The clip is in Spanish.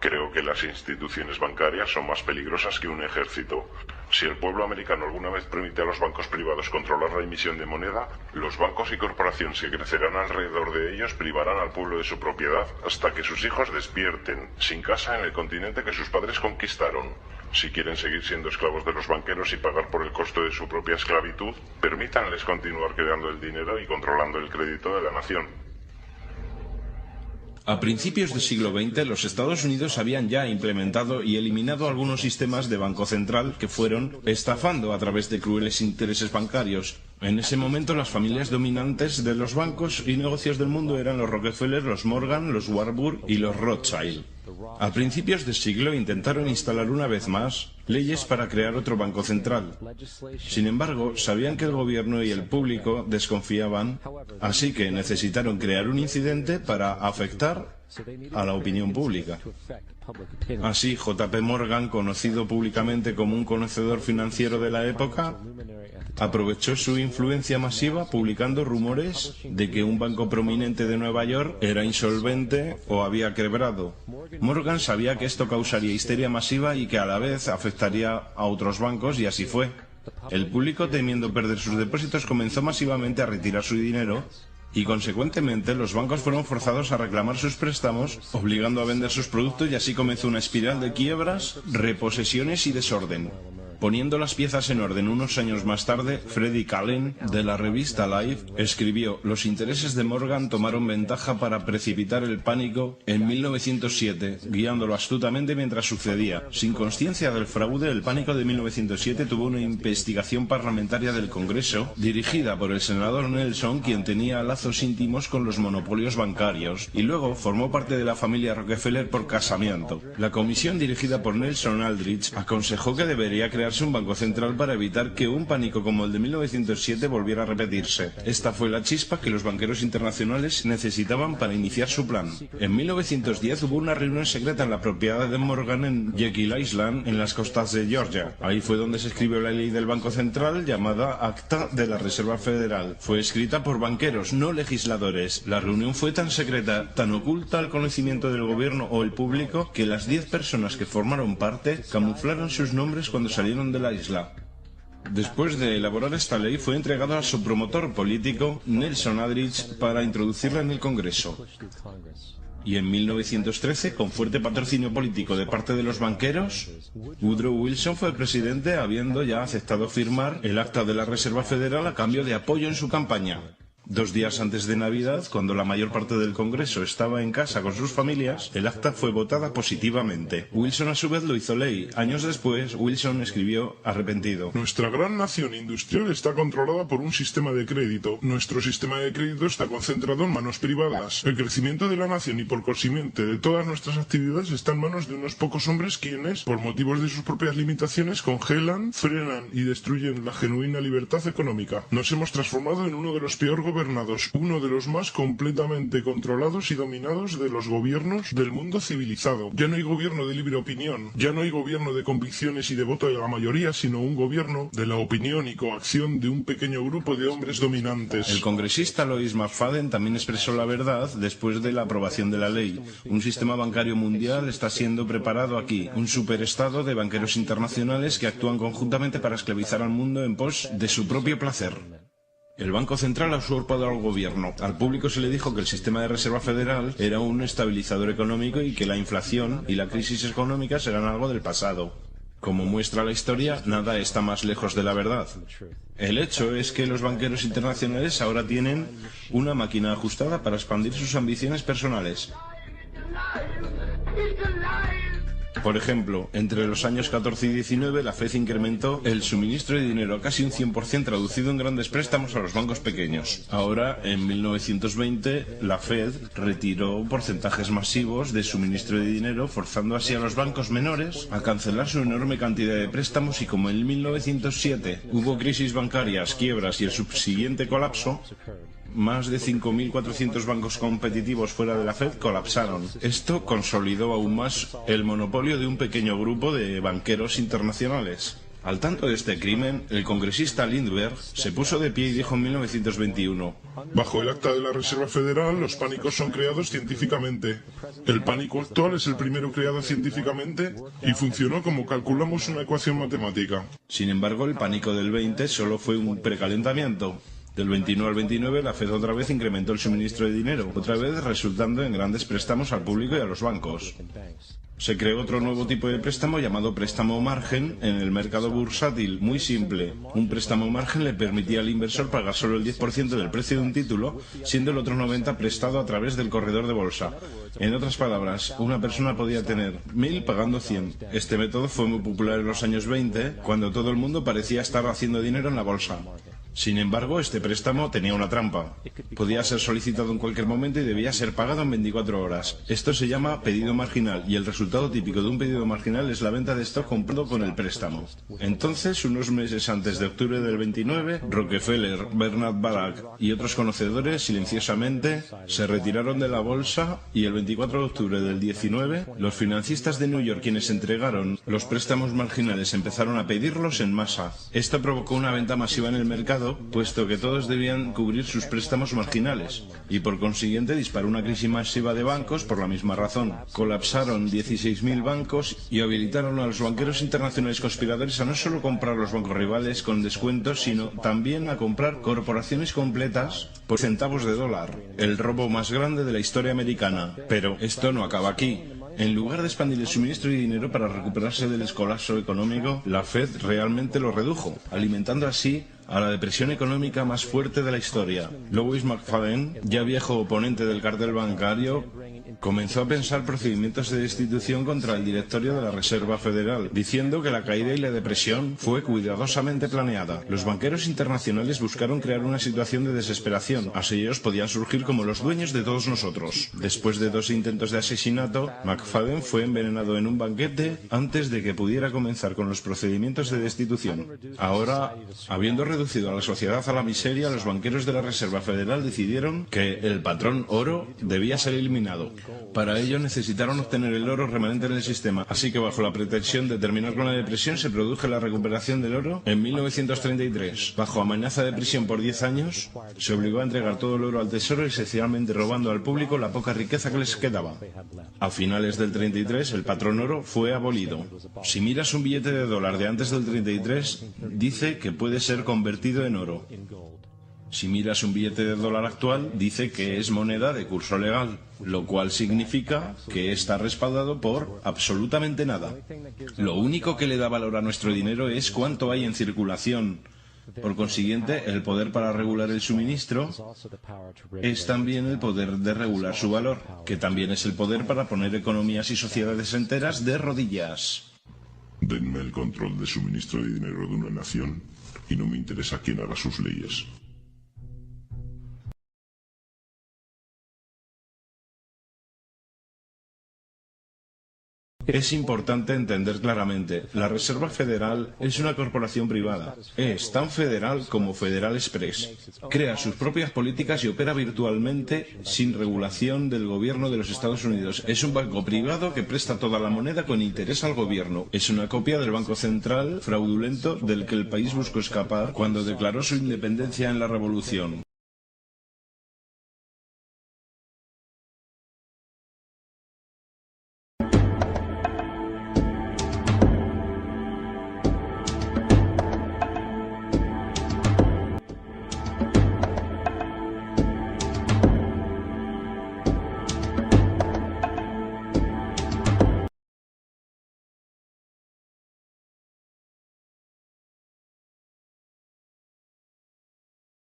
Creo que las instituciones bancarias son más peligrosas que un ejército. Si el pueblo americano alguna vez permite a los bancos privados controlar la emisión de moneda, los bancos y corporaciones que crecerán alrededor de ellos privarán al pueblo de su propiedad hasta que sus hijos despierten, sin casa en el continente que sus padres conquistaron. Si quieren seguir siendo esclavos de los banqueros y pagar por el costo de su propia esclavitud, permítanles continuar creando el dinero y controlando el crédito de la nación. A principios del siglo XX, los Estados Unidos habían ya implementado y eliminado algunos sistemas de banco central que fueron estafando a través de crueles intereses bancarios. En ese momento, las familias dominantes de los bancos y negocios del mundo eran los Rockefeller, los Morgan, los Warburg y los Rothschild. A principios del siglo intentaron instalar una vez más leyes para crear otro banco central. Sin embargo, sabían que el gobierno y el público desconfiaban, así que necesitaron crear un incidente para afectar a la opinión pública. Así, J.P. Morgan, conocido públicamente como un conocedor financiero de la época, aprovechó su influencia masiva publicando rumores de que un banco prominente de Nueva York era insolvente o había quebrado. Morgan sabía que esto causaría histeria masiva y que a la vez afectaría a otros bancos, y así fue. El público, temiendo perder sus depósitos, comenzó masivamente a retirar su dinero y, consecuentemente, los bancos fueron forzados a reclamar sus préstamos, obligando a vender sus productos, y así comenzó una espiral de quiebras, reposesiones y desorden. Poniendo las piezas en orden unos años más tarde, Freddie Callen, de la revista Life, escribió: «Los intereses de Morgan tomaron ventaja para precipitar el pánico en 1907, guiándolo astutamente mientras sucedía. Sin consciencia del fraude, el pánico de 1907 tuvo una investigación parlamentaria del Congreso, dirigida por el senador Nelson, quien tenía lazos íntimos con los monopolios bancarios, y luego formó parte de la familia Rockefeller por casamiento. La comisión, dirigida por Nelson Aldrich, aconsejó que debería crear un banco central para evitar que un pánico como el de 1907 volviera a repetirse. Esta fue la chispa que los banqueros internacionales necesitaban para iniciar su plan. En 1910 hubo una reunión secreta en la propiedad de Morgan en Jekyll Island, en las costas de Georgia. Ahí fue donde se escribió la ley del Banco Central, llamada Acta de la Reserva Federal. Fue escrita por banqueros, no legisladores. La reunión fue tan secreta, tan oculta al conocimiento del gobierno o el público, que las 10 personas que formaron parte camuflaron sus nombres cuando salieron de la isla. Después de elaborar esta ley, fue entregada a su promotor político, Nelson Aldrich, para introducirla en el Congreso. Y en 1913, con fuerte patrocinio político de parte de los banqueros, Woodrow Wilson fue presidente, habiendo ya aceptado firmar el Acta de la Reserva Federal a cambio de apoyo en su campaña. 2 días antes de Navidad, cuando la mayor parte del Congreso estaba en casa con sus familias, el acta fue votada positivamente. Wilson a su vez lo hizo ley. Años después, Wilson escribió arrepentido: «Nuestra gran nación industrial está controlada por un sistema de crédito. Nuestro sistema de crédito está concentrado en manos privadas. El crecimiento de la nación y por consiguiente de todas nuestras actividades está en manos de unos pocos hombres quienes, por motivos de sus propias limitaciones, congelan, frenan y destruyen la genuina libertad económica. Nos hemos transformado en uno de los peores gobernados, uno de los más completamente controlados y dominados de los gobiernos del mundo civilizado. Ya no hay gobierno de libre opinión, ya no hay gobierno de convicciones y de voto de la mayoría, sino un gobierno de la opinión y coacción de un pequeño grupo de hombres dominantes». El congresista Lois McFadden también expresó la verdad después de la aprobación de la ley. Un sistema bancario mundial está siendo preparado aquí, un superestado de banqueros internacionales que actúan conjuntamente para esclavizar al mundo en pos de su propio placer. El Banco Central ha usurpado al gobierno. Al público se le dijo que el sistema de reserva federal era un estabilizador económico y que la inflación y la crisis económica serán algo del pasado. Como muestra la historia, nada está más lejos de la verdad. El hecho es que los banqueros internacionales ahora tienen una máquina ajustada para expandir sus ambiciones personales. Por ejemplo, entre los años 14 y 19, la Fed incrementó el suministro de dinero a casi un 100%, traducido en grandes préstamos a los bancos pequeños. Ahora, en 1920, la Fed retiró porcentajes masivos de suministro de dinero, forzando así a los bancos menores a cancelar su enorme cantidad de préstamos, y como en 1907 hubo crisis bancarias, quiebras y el subsiguiente colapso, más de 5.400 bancos competitivos fuera de la Fed colapsaron. Esto consolidó aún más el monopolio de un pequeño grupo de banqueros internacionales. Al tanto de este crimen, el congresista Lindbergh se puso de pie y dijo en 1921: Bajo el acta de la Reserva Federal, los pánicos son creados científicamente. El pánico actual es el primero creado científicamente y funcionó como calculamos una ecuación matemática. Sin embargo, el pánico del 20 solo fue un precalentamiento. Del 21 al 29, la Fed otra vez incrementó el suministro de dinero, otra vez resultando en grandes préstamos al público y a los bancos. Se creó otro nuevo tipo de préstamo llamado préstamo margen en el mercado bursátil, muy simple. Un préstamo margen le permitía al inversor pagar solo el 10% del precio de un título, siendo el otro 90% prestado a través del corredor de bolsa. En otras palabras, una persona podía tener 1.000 pagando 100. Este método fue muy popular en los años 20, cuando todo el mundo parecía estar haciendo dinero en la bolsa. Sin embargo, este préstamo tenía una trampa. Podía ser solicitado en cualquier momento y debía ser pagado en 24 horas. Esto se llama pedido marginal y el resultado típico de un pedido marginal es la venta de stock comprado con el préstamo. Entonces, unos meses antes de octubre del 29, Rockefeller, Bernard Baruch y otros conocedores silenciosamente se retiraron de la bolsa y el 24 de octubre del 19, los financistas de New York quienes entregaron los préstamos marginales empezaron a pedirlos en masa. Esto provocó una venta masiva en el mercado, puesto que todos debían cubrir sus préstamos marginales, y por consiguiente disparó una crisis masiva de bancos por la misma razón. Colapsaron 16.000 bancos y habilitaron a los banqueros internacionales conspiradores a no solo comprar los bancos rivales con descuentos, sino también a comprar corporaciones completas por centavos de dólar. El robo más grande de la historia americana. Pero esto no acaba aquí. En lugar de expandir el suministro de dinero para recuperarse del colapso económico, la Fed realmente lo redujo, alimentando así a la depresión económica más fuerte de la historia. Louis McFadden, ya viejo oponente del cartel bancario, comenzó a pensar procedimientos de destitución contra el directorio de la Reserva Federal, diciendo que la caída y la depresión fue cuidadosamente planeada. Los banqueros internacionales buscaron crear una situación de desesperación, así ellos podían surgir como los dueños de todos nosotros. Después de 2 intentos de asesinato, McFadden fue envenenado en un banquete antes de que pudiera comenzar con los procedimientos de destitución. Ahora, habiendo reducido a la sociedad a la miseria, los banqueros de la Reserva Federal decidieron que el patrón oro debía ser eliminado. Para ello necesitaron obtener el oro remanente en el sistema, así que bajo la pretensión de terminar con la depresión se produjo la recuperación del oro en 1933. Bajo amenaza de prisión por 10 años, se obligó a entregar todo el oro al tesoro, esencialmente robando al público la poca riqueza que les quedaba. A finales del 33, el patrón oro fue abolido. Si miras un billete de dólar de antes del 33, dice que puede ser convertido en oro. Si miras un billete de dólar actual, dice que es moneda de curso legal, lo cual significa que está respaldado por absolutamente nada. Lo único que le da valor a nuestro dinero es cuánto hay en circulación. Por consiguiente, el poder para regular el suministro es también el poder de regular su valor, que también es el poder para poner economías y sociedades enteras de rodillas. Denme el control de suministro de dinero de una nación y no me interesa quién haga sus leyes. Es importante entender claramente, la Reserva Federal es una corporación privada. Es tan federal como Federal Express. Crea sus propias políticas y opera virtualmente sin regulación del gobierno de los Estados Unidos. Es un banco privado que presta toda la moneda con interés al gobierno. Es una copia del Banco Central fraudulento del que el país buscó escapar cuando declaró su independencia en la Revolución.